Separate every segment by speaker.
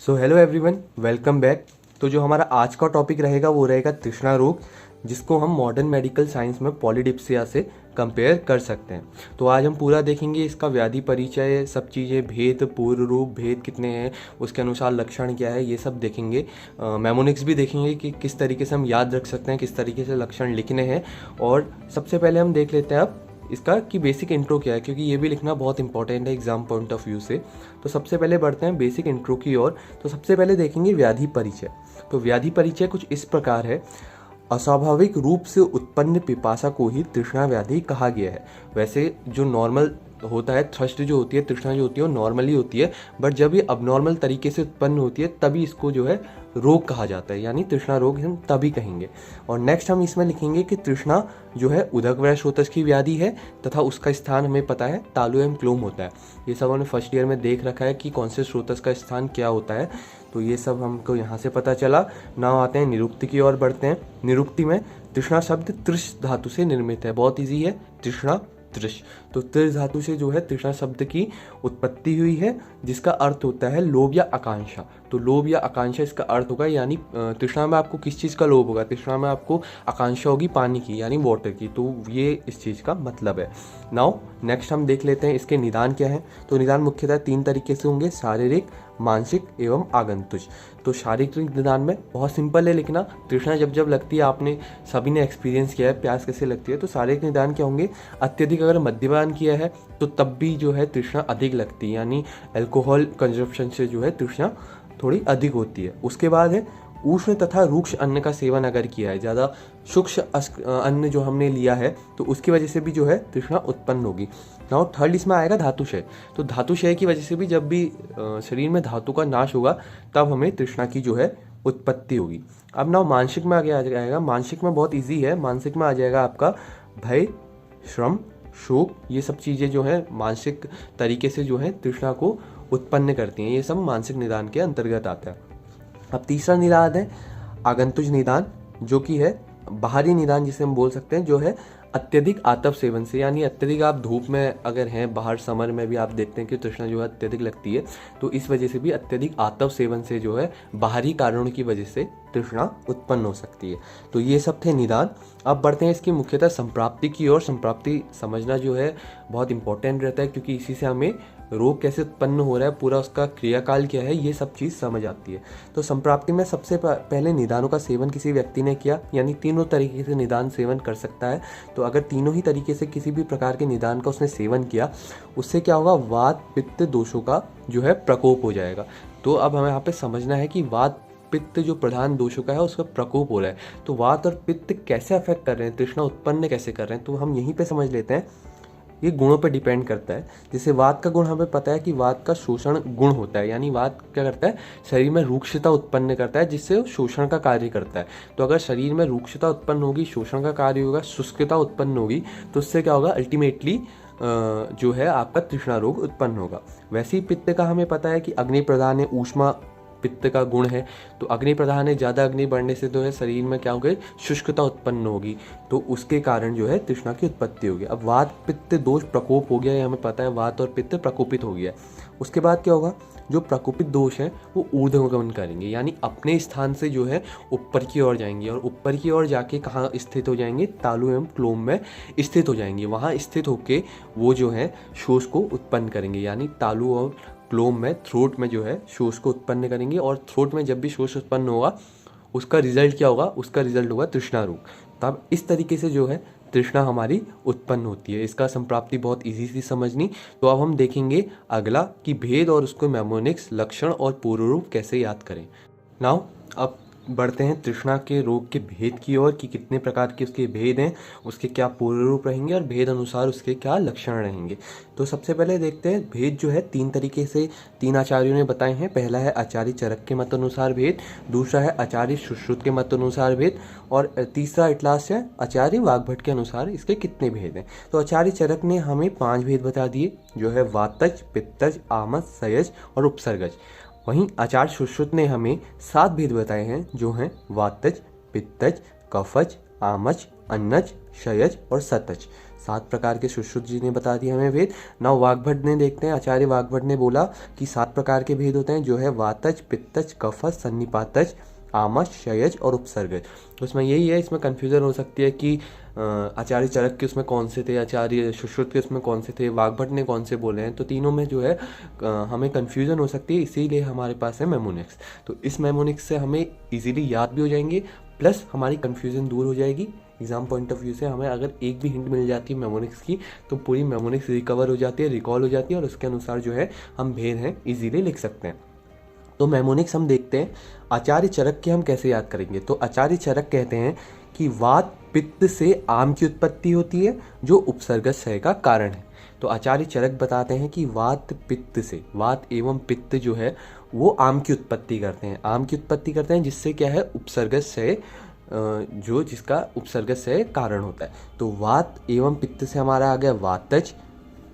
Speaker 1: So hello everyone, welcome back. तो जो हमारा आज का टॉपिक रहेगा वो रहेगा तृष्णा रोग, जिसको हम मॉडर्न मेडिकल साइंस में पॉलीडिप्सिया से कंपेयर कर सकते हैं। तो आज हम पूरा देखेंगे इसका व्याधि परिचय, सब चीज़ें, भेद, पूर्व रूप, भेद कितने हैं, उसके अनुसार लक्षण क्या है, ये सब देखेंगे। मेमोनिक्स भी देखेंगे कि किस तरीके से हम याद रख सकते हैं, किस तरीके से लक्षण लिखने हैं। और सबसे पहले हम देख लेते हैं अब इसका कि बेसिक इंट्रो क्या है, क्योंकि ये भी लिखना बहुत इंपॉर्टेंट है एग्जाम पॉइंट ऑफ व्यू से। तो सबसे पहले बढ़ते हैं बेसिक इंट्रो की ओर। तो सबसे पहले देखेंगे व्याधि परिचय। तो व्याधि परिचय कुछ इस प्रकार है: अस्वाभाविक रूप से उत्पन्न पिपासा को ही तृष्णा व्याधि कहा गया है। वैसे जो नॉर्मल होता है, थ्रस्ट जो होती है, तृष्णा जो होती है वो नॉर्मली होती है, बट जब ये अबनॉर्मल तरीके से उत्पन्न होती है तभी इसको जो है रोग कहा जाता है, यानी तृष्णा रोग हम तभी कहेंगे। और नेक्स्ट हम इसमें लिखेंगे कि तृष्णा जो है उदक व स्रोतस की व्याधि है तथा उसका स्थान हमें पता है तालु एवं क्लोम होता है। ये सब हमने फर्स्ट ईयर में देख रखा है कि कौन से स्रोतस का स्थान क्या होता है, तो ये सब हमको यहाँ से पता चला। नाउ आते हैं निरुक्ति की ओर बढ़ते हैं। निरुक्ति में तृष्णा शब्द तृष धातु से निर्मित है, बहुत ईजी है, तृष्णा तृष। तो तृष धातु से जो है तृष्णा शब्द की उत्पत्ति हुई है, जिसका अर्थ होता है लोभ या आकांक्षा। तो लोभ या आकांक्षा इसका अर्थ होगा, यानी तृष्णा में आपको किस चीज़ का लोभ होगा, तृष्णा में आपको आकांक्षा होगी पानी की, यानी वाटर की। तो ये इस चीज़ का मतलब है। नाउ नेक्स्ट हम देख लेते हैं इसके निदान क्या है। तो निदान मुख्यतः 3 तरीके से होंगे: शारीरिक, मानसिक एवं आगंतुक। तो शारीरिक निदान में बहुत सिंपल है लिखना। तृष्णा जब जब लगती है, आपने सभी ने एक्सपीरियंस किया है प्यास कैसे लगती है। तो शारीरिक निदान क्या होंगे? अत्यधिक अगर मद्यपान किया है तो तब भी जो है तृष्णा अधिक लगती है, यानी अल्कोहल कंजप्शन से जो है तृष्णा थोड़ी अधिक होती है। उसके बाद है उष्ण तथा रूक्ष अन्न का सेवन अगर किया है, ज़्यादा सूक्ष्म अन्न जो हमने लिया है तो उसकी वजह से भी जो है तृष्णा उत्पन्न होगी। नाउ थर्ड इसमें आएगा धातुक्षय। तो धातुक्षय की वजह से भी, जब भी शरीर में धातु का नाश होगा तब हमें तृष्णा की जो है उत्पत्ति होगी। अब नाउ मानसिक में आगे आ जाएगा। मानसिक में बहुत ईजी है। मानसिक में आ जाएगा आपका भय, श्रम, शोक। ये सब चीज़ें जो है मानसिक तरीके से जो है तृष्णा को उत्पन्न करती हैं। ये सब मानसिक निदान के अंतर्गत आता है। अब तीसरा निदान है आगंतुज निदान, जो कि है बाहरी निदान, जिसे हम बोल सकते हैं, जो है अत्यधिक आतप सेवन से। यानी अत्यधिक आप धूप में अगर हैं, बाहर समर में भी आप देखते हैं कि तृष्णा जो है अत्यधिक लगती है, तो इस वजह से भी अत्यधिक आतप सेवन से जो है बाहरी कारणों की वजह से तृष्णा उत्पन्न हो सकती है। तो ये सब थे निदान। अब बढ़ते हैं इसकी मुख्यतः संप्राप्ति की ओर। संप्राप्ति समझना जो है बहुत इंपॉर्टेंट रहता है, क्योंकि इसी से हमें रोग कैसे उत्पन्न हो रहा है, पूरा उसका क्रियाकाल क्या है, ये सब चीज़ समझ आती है। तो संप्राप्ति में सबसे पहले निदानों का सेवन किसी व्यक्ति ने किया, यानी तीनों तरीके से निदान सेवन कर सकता है। तो अगर तीनों ही तरीके से किसी भी प्रकार के निदान का उसने सेवन किया, उससे क्या होगा? वात पित्त दोषों का जो है प्रकोप हो जाएगा। तो अब हमें यहाँ पे समझना है कि वात पित्त जो प्रधान दोषों का है उसका प्रकोप हो रहा है। तो वात और पित्त कैसे अफेक्ट कर रहे हैं, तृष्णा उत्पन्न कैसे कर रहे हैं, तो हम यहीं पे समझ लेते हैं। ये गुणों पे डिपेंड करता है। जैसे वात का गुण हमें पता है कि वात का शोषण गुण होता है, यानी वात क्या करता है? शरीर में रूक्षता उत्पन्न करता है, जिससे शोषण का कार्य करता है। तो अगर शरीर में रूक्षता उत्पन्न होगी, शोषण का कार्य होगा, शुष्कता उत्पन्न होगी, तो उससे क्या होगा? अल्टीमेटली जो है आपका तृष्णा रोग उत्पन्न होगा। वैसे ही पित्त का हमें पता है कि अग्नि प्रधान है, ऊष्मा पित्त का गुण है। तो अग्नि प्रधान है, ज़्यादा अग्नि बढ़ने से जो है शरीर में क्या होगी? शुष्कता उत्पन्न होगी, तो उसके कारण जो है तृष्णा की उत्पत्ति होगी। अब वात पित्त दोष प्रकोप हो गया है, हमें पता है वात और पित्त प्रकोपित हो गया है। उसके बाद क्या होगा? जो प्रकोपित दोष है वो ऊर्ध्वगमन करेंगे, यानी अपने स्थान से जो है ऊपर की ओर जाएंगे, और ऊपर की ओर जाके कहाँ स्थित हो जाएंगे? तालु एवं क्लोम में स्थित हो जाएंगे। वहाँ स्थित होके वो जो है शोष को उत्पन्न करेंगे, यानी तालु और क्लोम में, थ्रोट में जो है शोष को उत्पन्न करेंगे। और थ्रोट में जब भी शोष उत्पन्न होगा उसका रिजल्ट क्या होगा? उसका रिजल्ट होगा तृष्णा रोग। तब इस तरीके से जो है तृष्णा हमारी उत्पन्न होती है। इसका संप्राप्ति बहुत इजी सी समझनी। तो अब हम देखेंगे अगला कि भेद और उसको मेमोनिक्स, लक्षण और पूर्व रूप कैसे याद करें। नाउ अब बढ़ते हैं तृष्णा के रोग के भेद की ओर कि कितने प्रकार के उसके भेद हैं, उसके क्या पूर्व रूप रहेंगे और भेद अनुसार उसके क्या लक्षण रहेंगे। तो सबसे पहले देखते हैं भेद जो है 3 तरीके से 3 आचार्यों ने बताए हैं। पहला है आचार्य चरक के मत अनुसार भेद, दूसरा है आचार्य सुश्रुत के मत अनुसार भेद, और तीसरा एट लास्ट है आचार्य वाग्भट के अनुसार इसके कितने भेद हैं। तो आचार्य चरक ने हमें 5 भेद बता दिए, जो है वातज, पित्तज, आमज, सयज और उपसर्गज। वहीं आचार्य सुश्रुत ने हमें 7 भेद बताए हैं, जो हैं वातज, पित्तज, कफज, आमज, अन्नज, क्षयज और सतज। 7 प्रकार के सुश्रुत जी ने बता दिया हमें भेद। नाउ वाग्भट ने देखते हैं, आचार्य वाग्भट ने बोला कि 7 प्रकार के भेद होते हैं, जो है वातज, पित्तज, कफज, सन्निपातज, आमज, क्षयज और उपसर्गज। तो इसमें यही है, इसमें कन्फ्यूज़न हो सकती है कि आचार्य चरक के उसमें कौन से थे, आचार्य सुश्रुत के उसमें कौन से थे, वाग्भट ने कौन से बोले हैं। तो तीनों में जो है हमें कन्फ्यूज़न हो सकती है, इसीलिए हमारे पास है मेमोनिक्स। तो इस मेमोनिक्स से हमें इजीली याद भी हो जाएंगे, प्लस हमारी कन्फ्यूज़न दूर हो जाएगी। एग्जाम पॉइंट ऑफ व्यू से हमें अगर एक भी हिंट मिल जाती है मेमोनिक्स की, तो पूरी मेमोनिक्स रिकवर हो जाती है, रिकॉल हो जाती है, और उसके अनुसार जो है हम भेद हैं इजीली लिख सकते हैं। तो मेमोनिक्स हम देखते हैं। आचार्य चरक के हम कैसे याद करेंगे। तो आचार्य चरक कहते हैं कि वात पित्त से आम की उत्पत्ति होती है, जो उपसर्ग क्षय का कारण है। तो आचार्य चरक बताते हैं कि वात पित्त से, वात एवं पित्त जो है वो आम की उत्पत्ति करते हैं, आम की उत्पत्ति करते हैं, जिससे क्या है उपसर्ग क्षय, जो जिसका उपसर्ग क्षय कारण होता है। तो वात एवं पित्त से हमारा आ गया वातज,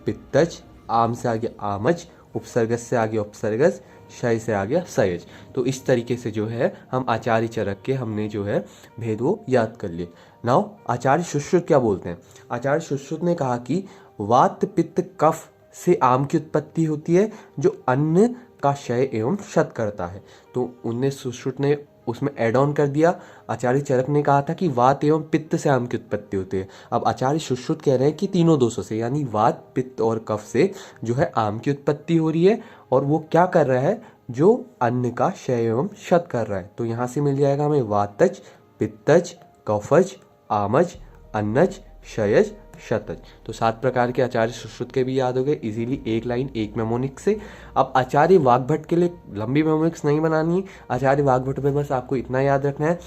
Speaker 1: पित्तज, आम से आ गया आमज, उपसर्ग से आ गया उपसर्गज, क्षय से आ गया क्षयज। तो इस तरीके से जो है हम आचार्य चरक के हमने जो है भेद वो याद कर लिए। नाउ आचार्य सुश्रुत क्या बोलते हैं। आचार्य सुश्रुत ने कहा कि वात पित्त कफ से आम की उत्पत्ति होती है, जो अन्न का क्षय एवं क्षत करता है। तो उनने सुश्रुत ने उसमें एड ऑन कर दिया। आचार्य चरक ने कहा था कि वात एवं पित्त से आम की उत्पत्ति होती है। अब आचार्य सुश्रुत कह रहे हैं कि तीनों दोषों से, यानी वात पित्त और कफ से जो है आम की उत्पत्ति हो रही है, और वो क्या कर रहा है, जो अन्न का क्षय एवं क्षत कर रहा है। तो यहाँ से मिल जाएगा हमें वातज, पित्तज, कफज, आमज, अन्नज, क्षयज, क्षतज। तो 7 प्रकार के आचार्य सुश्रुत के भी याद हो गए इजीली, एक लाइन एक मेमोनिक्स से। अब आचार्य वाग्भट के लिए लंबी मेमोनिक्स नहीं बनानी है, आचार्य वाग्भट में बस आपको इतना याद रखना है।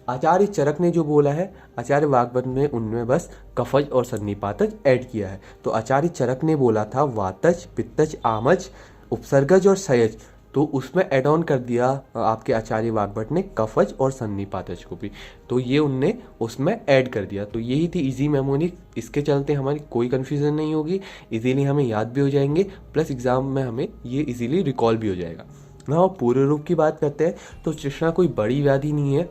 Speaker 1: आचार्य चरक ने जो बोला है, आचार्य वाग्भट ने उनमें बस कफज और सन्निपातज ऐड किया है। तो आचार्य चरक ने बोला था वातज, पित्तज, आमज, उपसर्गज और क्षयज, तो उसमें एड ऑन कर दिया आपके आचार्य वाग्भट ने कफज और सन्निपातज को भी, तो ये उनने उसमें ऐड कर दिया। तो यही थी इजी मेमोनिक्स, इसके चलते हमारी कोई कन्फ्यूज़न नहीं होगी, इजीली हमें याद भी हो जाएंगे, प्लस एग्जाम में हमें ये इजीली रिकॉल भी हो जाएगा। ना पूर्ण रूप की बात करते हैं, तो तृष्णा कोई बड़ी व्याधि नहीं है,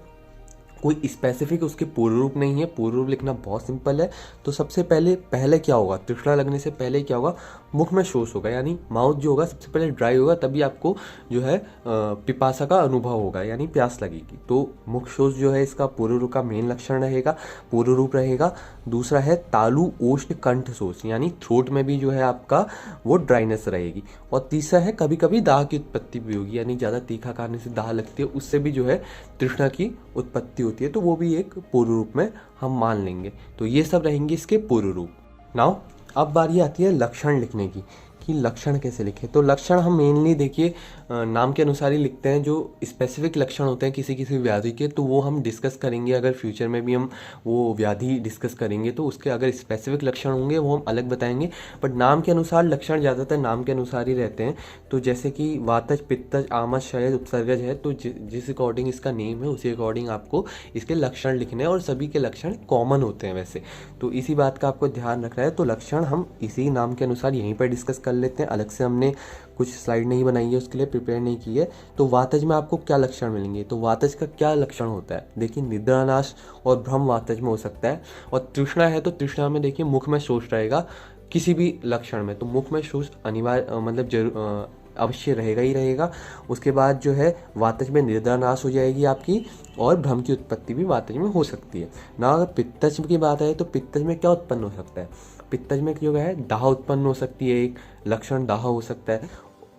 Speaker 1: कोई स्पेसिफिक उसके पूर्ण रूप नहीं है, पूर्ण रूप लिखना बहुत सिंपल है। तो सबसे पहले क्या होगा, तृष्णा लगने से पहले क्या होगा, मुख में शोष होगा, यानी माउथ जो होगा सबसे पहले ड्राई होगा, तभी आपको जो है पिपासा का अनुभव होगा, यानी प्यास लगेगी। तो मुख शोष जो है इसका पूर्ण रूप का मेन लक्षण रहेगा, पूर्ण रूप रहेगा। दूसरा है तालु ओष्ठ कंठ शोष, यानी थ्रोट में भी जो है आपका वो ड्राइनेस रहेगी। और तीसरा है कभी कभी दाह की उत्पत्ति भी होगी, यानी ज़्यादा तीखा खाने से दाह लगती है, उससे भी जो है तृष्णा की उत्पत्ति होती है, तो वो भी एक पूर्व रूप में हम मान लेंगे। तो ये सब रहेंगे इसके पूर्व रूप। नाउ अब बारी आती है लक्षण लिखने की, कि लक्षण कैसे लिखें। तो लक्षण हम मेनली देखिए नाम के अनुसार ही लिखते हैं, जो स्पेसिफिक लक्षण होते हैं किसी किसी व्याधि के, तो वो हम डिस्कस करेंगे। अगर फ्यूचर में भी हम वो व्याधि डिस्कस करेंगे तो उसके अगर स्पेसिफिक लक्षण होंगे वो हम अलग बताएंगे, बट नाम के अनुसार लक्षण ज़्यादातर नाम के अनुसार ही रहते हैं। तो जैसे कि वातज, पित्तज, आमज, क्षयज, उपसर्गज है, तो जिस अकॉर्डिंग इसका नेम है उसी अकॉर्डिंग आपको इसके लक्षण लिखने हैं, और सभी के लक्षण कॉमन होते हैं वैसे, तो इसी बात का आपको ध्यान रखना है। तो लक्षण हम इसी नाम के अनुसार यहीं पर डिस्कस कर लेते हैं, अलग से हमने कुछ स्लाइड नहीं बनाई है, उसके लिए प्रिपेयर नहीं की है। तो वातज में आपको क्या लक्षण मिलेंगे, तो वातज का क्या लक्षण होता है, देखिए निद्रानाश और भ्रम वातज में हो सकता है। और तृष्णा है तो तृष्णा में देखिए मुख में शोष रहेगा किसी भी लक्षण में, तो मुख में शोष अनिवार्य मतलब अवश्य रहेगा ही रहेगा। उसके बाद जो है वातज में निद्रानाश हो जाएगी आपकी, और भ्रम की उत्पत्ति भी वातज में हो सकती है ना। अगर पित्तज की बात आए तो पित्तज में क्या उत्पन्न हो सकता है, पित्तज में जो है दाह उत्पन्न हो सकती है, एक लक्षण दाह हो सकता है।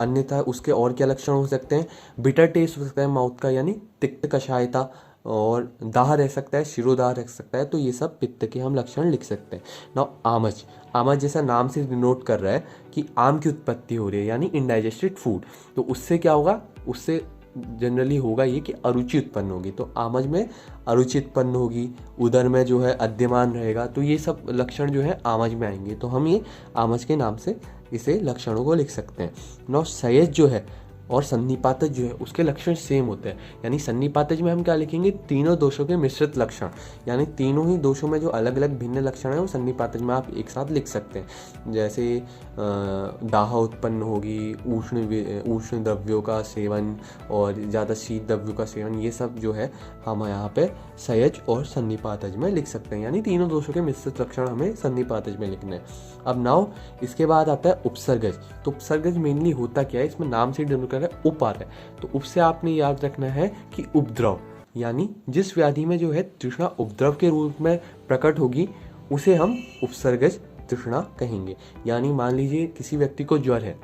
Speaker 1: अन्यथा उसके और क्या लक्षण हो सकते हैं, बिटर टेस्ट हो सकता है माउथ का, यानी तिक्त कषायता, और दाह रह सकता है, शिरोदाह रह सकता है। तो ये सब पित्त के हम लक्षण लिख सकते हैं ना। आमज, आमज जैसा नाम से डिनोट कर रहा है कि आम की उत्पत्ति हो रही है, यानी इनडाइजेस्टेड फूड, तो उससे क्या होगा, उससे जनरली होगा ये कि अरुचि उत्पन्न होगी। तो आमज में अरुचि उत्पन्न होगी, उदर में जो है अद्यमान रहेगा, तो ये सब लक्षण जो है आमज में आएंगे। तो हम ये आमज के नाम से इसे लक्षणों को लिख सकते हैं ना। क्षयज जो है और सन्निपातज जो है उसके लक्षण सेम होते हैं। यानी सन्निपातज में हम क्या लिखेंगे, तीनों दोषों के मिश्रित लक्षण, यानी तीनों ही दोषों में जो अलग अलग भिन्न लक्षण है वो सन्निपातज में आप एक साथ लिख सकते हैं। जैसे दाह उत्पन्न होगी, उष्ण द्रव्यों का सेवन और ज़्यादा शीत द्रव्यों का सेवन, ये सब जो है हम यहाँ पे संयज और सन्निपातज में लिख सकते हैं। यानी तीनों दोषों के मिश्रित लक्षण हमें सन्निपातज में लिखने हैं। अब नाउ इसके बाद आता है उपसर्गज। तो उपसर्गज मेनली होता क्या है, इसमें नाम से डिनोट कर रहा है उप आ रहा है, तो उप से आपने याद रखना है कि उपद्रव, यानी जिस व्याधि में जो है तृष्णा उपद्रव के रूप में प्रकट होगी उसे हम उपसर्गज तृष्णा कहेंगे। यानी मान लीजिए किसी व्यक्ति को ज्वर है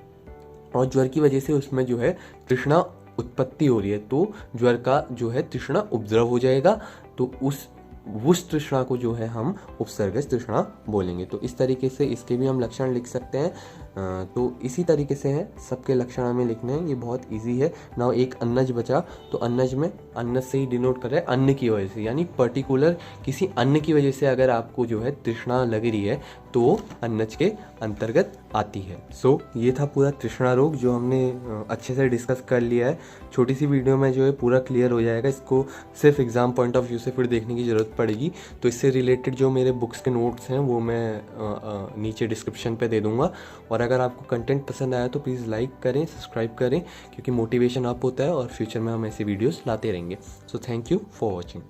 Speaker 1: और ज्वर की वजह से उसमें जो है तृष्णा उत्पत्ति हो रही है, तो ज्वर का जो है तृष्णा उपद्रव हो जाएगा, तो उस तृष्णा को जो है हम उपसर्गज तृष्णा बोलेंगे। तो इस तरीके से इसके भी हम लक्षण लिख सकते हैं। तो इसी तरीके से है, सबके लक्षण हमें लिखने हैं, ये बहुत इजी है। नाउ एक अन्नज बचा, तो अन्नज में अन्नज से ही डिनोट कर रहा है अन्न की वजह से, यानी पर्टिकुलर किसी अन्न की वजह से अगर आपको जो है तृष्णा लग रही है तो अन्नज के अंतर्गत आती है। सो ये था पूरा तृष्णा रोग जो हमने अच्छे से डिस्कस कर लिया है। छोटी सी वीडियो में जो है पूरा क्लियर हो जाएगा, इसको सिर्फ एग्जाम पॉइंट ऑफ व्यू से फिर देखने की ज़रूरत पड़ेगी। तो इससे रिलेटेड जो मेरे बुक्स के नोट्स हैं वो मैं नीचे डिस्क्रिप्शन पे दे दूँगा। और अगर आपको कंटेंट पसंद आया तो प्लीज़ लाइक करें, सब्सक्राइब करें, क्योंकि मोटिवेशन अप होता है और फ्यूचर में हम ऐसे वीडियोस लाते रहेंगे। So thank you for watching.